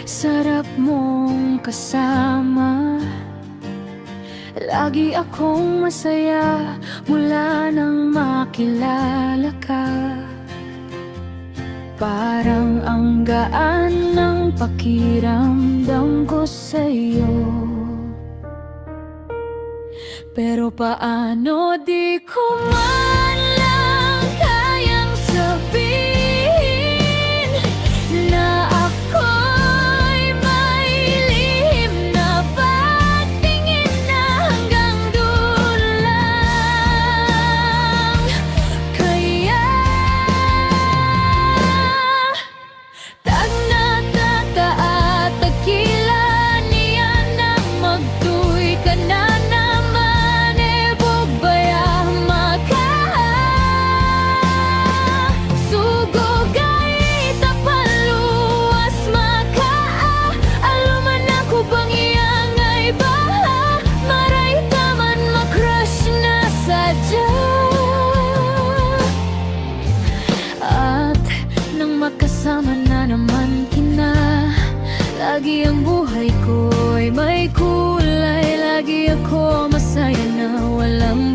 Sarap mong kasama, lagi akong masaya mula nang makilala ka. Parang ang gaan ng pakiramdam ko sa'yo. Pero paano di ko man lang kayang sabihin na ako'y may lihim na pagtingin na hanggang doon lang. Kaya tag na taka at tagkila niya na magtuy ka na naman, e bubaya maka sugogay tapaluwas maka aluman ako bang iyangay baha maray taman makrush na sadya. At nang makasama na naman kina, lagi ang buhay ko'y may kulay. Lagi ako masaya na walang